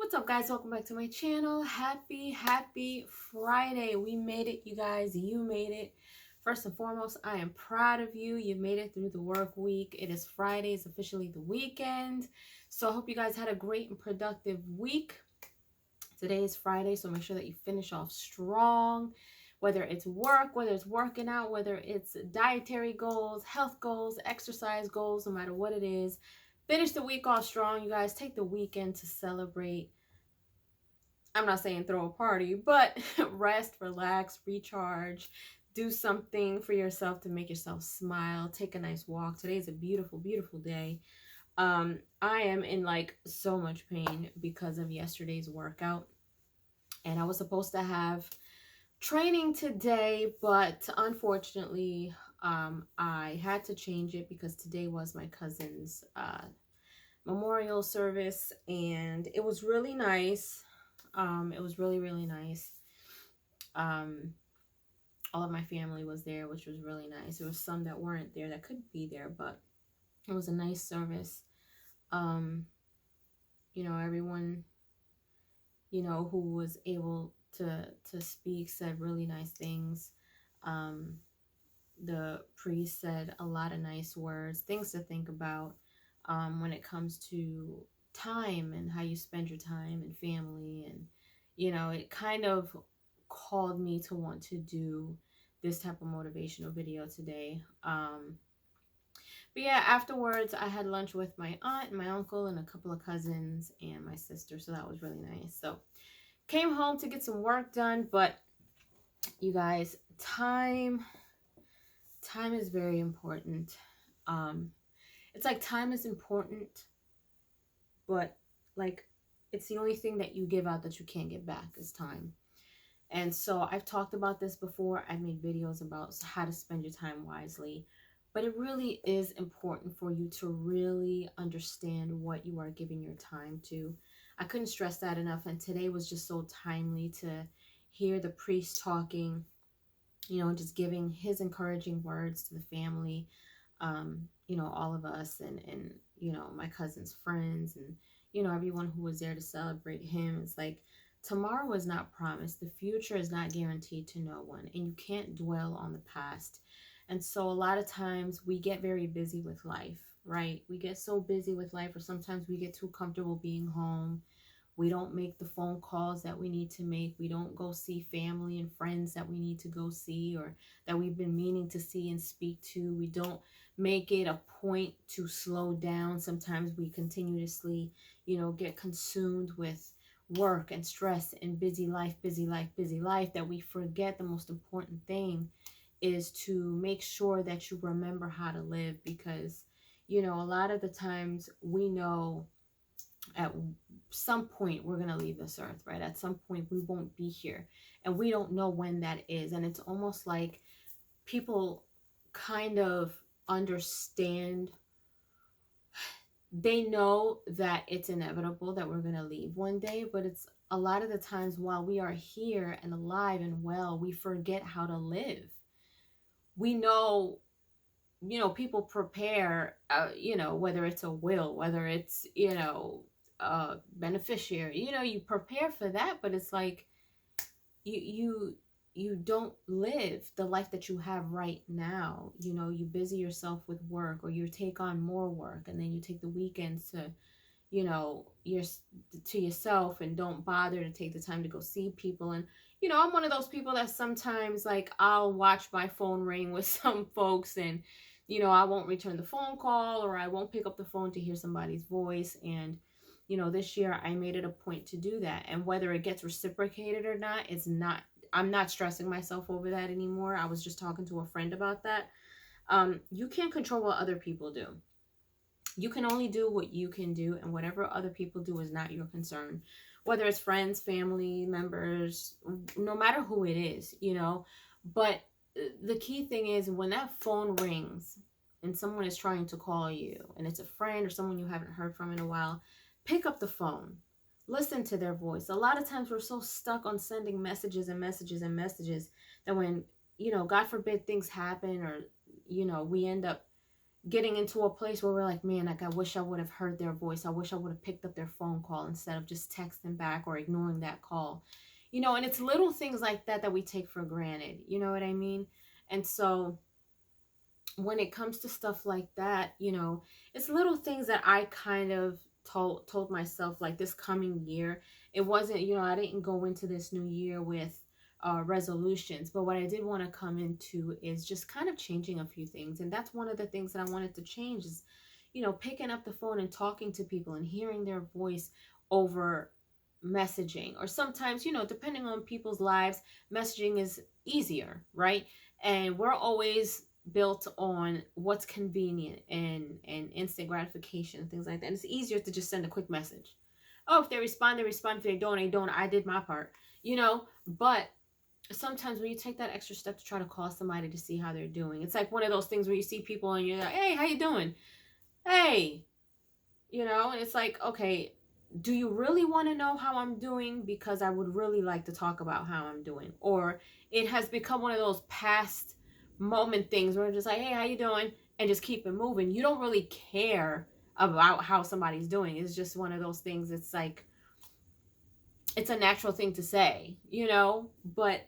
What's up, guys? Welcome back to my channel. Happy Friday. We made it, you guys. You made it. First and foremost, I am proud of you. You made it through the work week. It is Friday. It's officially the weekend. So I hope you guys had a great and productive week. Today is Friday, so make sure that you finish off strong. Whether it's work, whether it's working out, whether it's dietary goals, health goals, exercise goals, no matter what it is, finish the week off strong, you guys. Take the weekend to celebrate. I'm not saying throw a party, but rest, relax, recharge, do something for yourself to make yourself smile. Take a nice walk. Today's a beautiful, beautiful day. I am in like so much pain because of yesterday's workout, and I was supposed to have training today, but unfortunately, I had to change it because today was my cousin's memorial service, and it was really nice. It was really, really nice. All of my family was there, which was really nice. There was some that weren't there that could be there, but it was a nice service. Everyone, who was able to speak said really nice things. The priest said a lot of nice words, things to think about when it comes to time and how you spend your time and family. And it kind of called me to want to do this type of motivational video today. But yeah, afterwards I had lunch with my aunt and my uncle and a couple of cousins and my sister, so that was really nice. So came home to get some work done. But you guys, time is very important. It's like time is important, but like it's the only thing that you give out that you can't get back is time. And so I've talked about this before. I've made videos about how to spend your time wisely, but it really is important for you to really understand what you are giving your time to. I couldn't stress that enough, and today was just so timely to hear the priest talking, just giving his encouraging words to the family, all of us, and my cousin's friends, and everyone who was there to celebrate him. It's like tomorrow is not promised. The future is not guaranteed to no one, and you can't dwell on the past. And so a lot of times we get very busy with life, right? We get so busy with life, or sometimes we get too comfortable being home. We don't make the phone calls that we need to make. We don't go see family and friends that we need to go see, or that we've been meaning to see and speak to. We don't make it a point to slow down. Sometimes we continuously, get consumed with work and stress and busy life, that we forget the most important thing is to make sure that you remember how to live. Because, a lot of the times we know at some point we're going to leave this earth, right? At some point we won't be here, and we don't know when that is. And it's almost like people kind of understand, they know that it's inevitable that we're going to leave one day, but it's a lot of the times while we are here and alive and well, we forget how to live. We know, people prepare, whether it's a will, whether it's, beneficiary, you prepare for that, but it's like you don't live the life that you have right now. You busy yourself with work, or you take on more work, and then you take the weekends to yourself, and don't bother to take the time to go see people. And I'm one of those people that sometimes, like, I'll watch my phone ring with some folks, and I won't return the phone call, or I won't pick up the phone to hear somebody's voice. And this year I made it a point to do that. And whether it gets reciprocated or not, I'm not stressing myself over that anymore. I was just talking to a friend about that. You can't control what other people do. You can only do what you can do, and whatever other people do is not your concern. Whether it's friends, family members, no matter who it is, But the key thing is, when that phone rings and someone is trying to call you, and it's a friend or someone you haven't heard from in a while, pick up the phone. Listen to their voice. A lot of times we're so stuck on sending messages and messages and messages that when, God forbid, things happen, or, we end up, getting into a place where we're like, man, like I wish I would have heard their voice. I wish I would have picked up their phone call instead of just texting back or ignoring that call. And it's little things like that that we take for granted. You know what I mean? And so when it comes to stuff like that, it's little things that I kind of told myself, like, this coming year. It wasn't, I didn't go into this new year with resolutions, but what I did want to come into is just kind of changing a few things. And that's one of the things that I wanted to change is, picking up the phone and talking to people and hearing their voice over messaging. Or sometimes, depending on people's lives, messaging is easier, right? And we're always built on what's convenient and instant gratification and things like that. And it's easier to just send a quick message. Oh, if they respond, they respond. If they don't, they don't. I did my part, But sometimes when you take that extra step to try to call somebody to see how they're doing, it's like one of those things where you see people and you're like, hey, how you doing? Hey, and it's like, okay, do you really want to know how I'm doing? Because I would really like to talk about how I'm doing. Or it has become one of those past moment things where it's just like, hey, how you doing? And just keep it moving. You don't really care about how somebody's doing. It's just one of those things. It's like, it's a natural thing to say, but,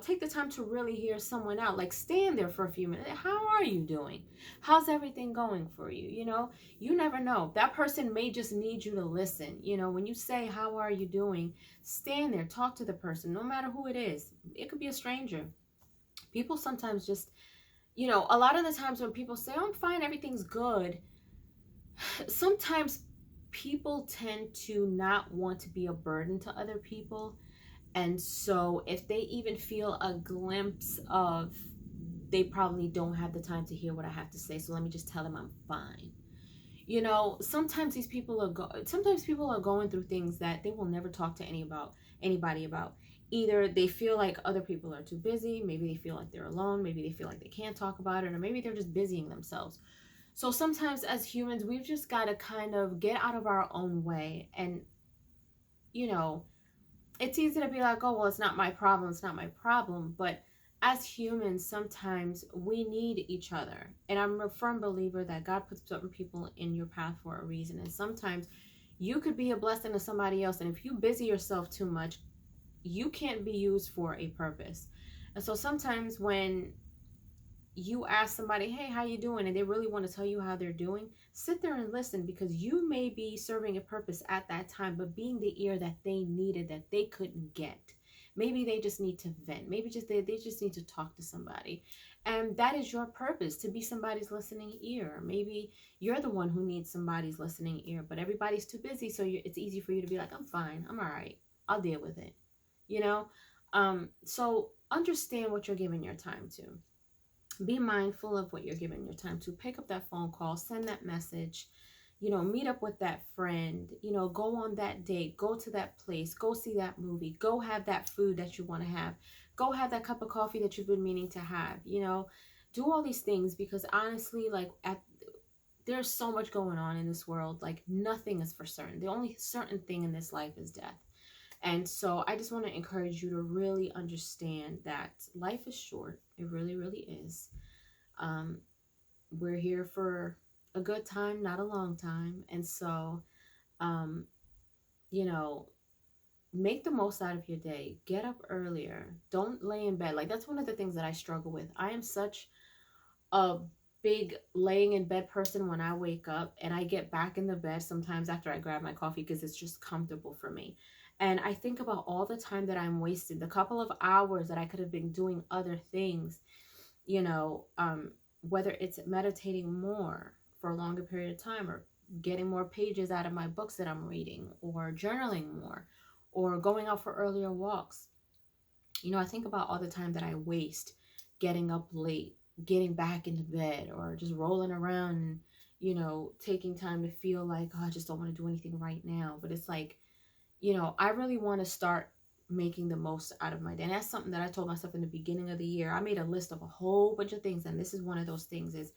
take the time to really hear someone out. Like, stand there for a few minutes. How are you doing? How's everything going for you? You never know. That person may just need you to listen. When you say, how are you doing? Stand there, talk to the person, no matter who it is. It could be a stranger. People sometimes just, a lot of the times when people say, oh, I'm fine, everything's good, sometimes people tend to not want to be a burden to other people. And so if they even feel a glimpse of, they probably don't have the time to hear what I have to say, so let me just tell them I'm fine. Sometimes people are going through things that they will never talk to anybody about. Either they feel like other people are too busy, maybe they feel like they're alone, maybe they feel like they can't talk about it, or maybe they're just busying themselves. So sometimes as humans, we've just got to kind of get out of our own way. And, it's easy to be like, oh, well, it's not my problem. It's not my problem. But as humans, sometimes we need each other. And I'm a firm believer that God puts certain people in your path for a reason. And sometimes you could be a blessing to somebody else. And if you busy yourself too much, you can't be used for a purpose. And so sometimes when you ask somebody, hey, how you doing? And they really want to tell you how they're doing, sit there and listen, because you may be serving a purpose at that time, but being the ear that they needed that they couldn't get. Maybe they just need to vent. Maybe they just need to talk to somebody. And that is your purpose, to be somebody's listening ear. Maybe you're the one who needs somebody's listening ear, but everybody's too busy. So it's easy for you to be like, I'm fine. I'm all right. I'll deal with it. So understand what you're giving your time to. Be mindful of what you're giving your time to. Pick up that phone call, send that message, meet up with that friend, go on that date, go to that place, go see that movie, go have that food that you want to have, go have that cup of coffee that you've been meaning to have, do all these things, because honestly, like, there's so much going on in this world. Like, nothing is for certain. The only certain thing in this life is death. And so I just want to encourage you to really understand that life is short. It really, really is. We're here for a good time, not a long time. And so, make the most out of your day. Get up earlier. Don't lay in bed. Like, that's one of the things that I struggle with. I am such a big laying in bed person when I wake up, and I get back in the bed sometimes after I grab my coffee because it's just comfortable for me. And I think about all the time that I'm wasting, the couple of hours that I could have been doing other things, whether it's meditating more for a longer period of time, or getting more pages out of my books that I'm reading, or journaling more, or going out for earlier walks. I think about all the time that I waste getting up late, getting back into bed, or just rolling around and, taking time to feel like, oh, I just don't want to do anything right now. But it's like, I really want to start making the most out of my day. And that's something that I told myself in the beginning of the year. I made a list of a whole bunch of things, and this is one of those things, is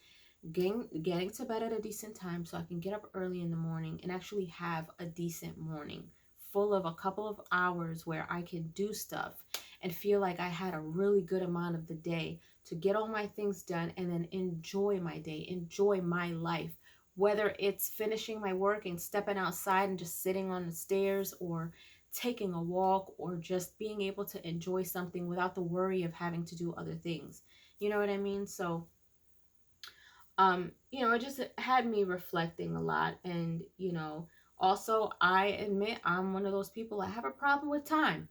getting to bed at a decent time so I can get up early in the morning and actually have a decent morning full of a couple of hours where I can do stuff and feel like I had a really good amount of the day to get all my things done and then enjoy my day, enjoy my life. Whether it's finishing my work and stepping outside and just sitting on the stairs, or taking a walk, or just being able to enjoy something without the worry of having to do other things. You know what I mean? So, it just had me reflecting a lot. And, also, I admit I'm one of those people, I have a problem with time.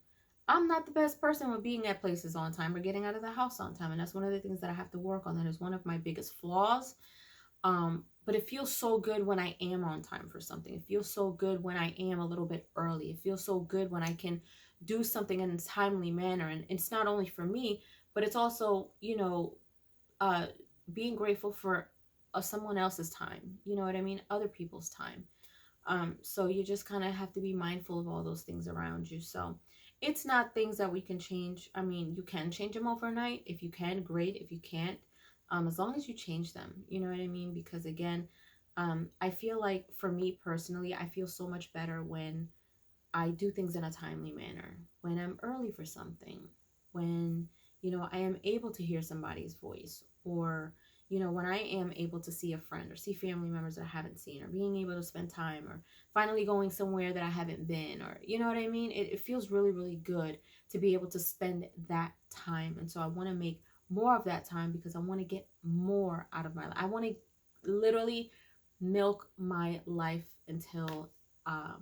I'm not the best person with being at places on time or getting out of the house on time. And that's one of the things that I have to work on. That is one of my biggest flaws. But it feels so good when I am on time for something. It feels so good when I am a little bit early. It feels so good when I can do something in a timely manner. And it's not only for me, but it's also, uh, being grateful for someone else's time. You know what I mean? Other people's time. So you just kind of have to be mindful of all those things around you. So it's not things that we can change. I mean, you can change them overnight. If you can, great. If you can't, as long as you change them, you know what I mean? Because again, I feel like for me personally, I feel so much better when I do things in a timely manner, when I'm early for something, when, I am able to hear somebody's voice, or, when I am able to see a friend or see family members that I haven't seen, or being able to spend time, or finally going somewhere that I haven't been, or, you know what I mean? It feels really, really good to be able to spend that time. And so I want to make more of that time because I want to get more out of my life. I want to literally milk my life until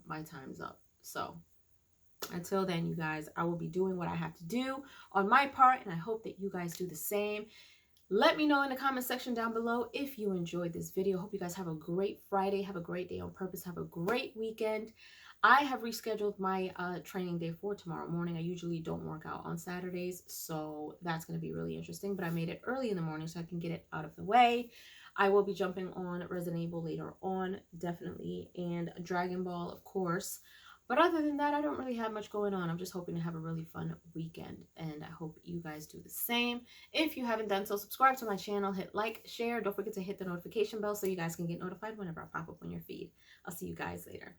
my time's up. So until then, you guys, I will be doing what I have to do on my part, and I hope that you guys do the same. Let me know in the comment section down below if you enjoyed this video. Hope you guys have a great Friday. Have a great day on purpose. Have a great weekend. I have rescheduled my training day for tomorrow morning. I usually don't work out on Saturdays, so that's going to be really interesting. But I made it early in the morning so I can get it out of the way. I will be jumping on Resident Evil later on, definitely, and Dragon Ball, of course. But other than that, I don't really have much going on. I'm just hoping to have a really fun weekend, and I hope you guys do the same. If you haven't done so, subscribe to my channel, hit like, share. Don't forget to hit the notification bell so you guys can get notified whenever I pop up on your feed. I'll see you guys later.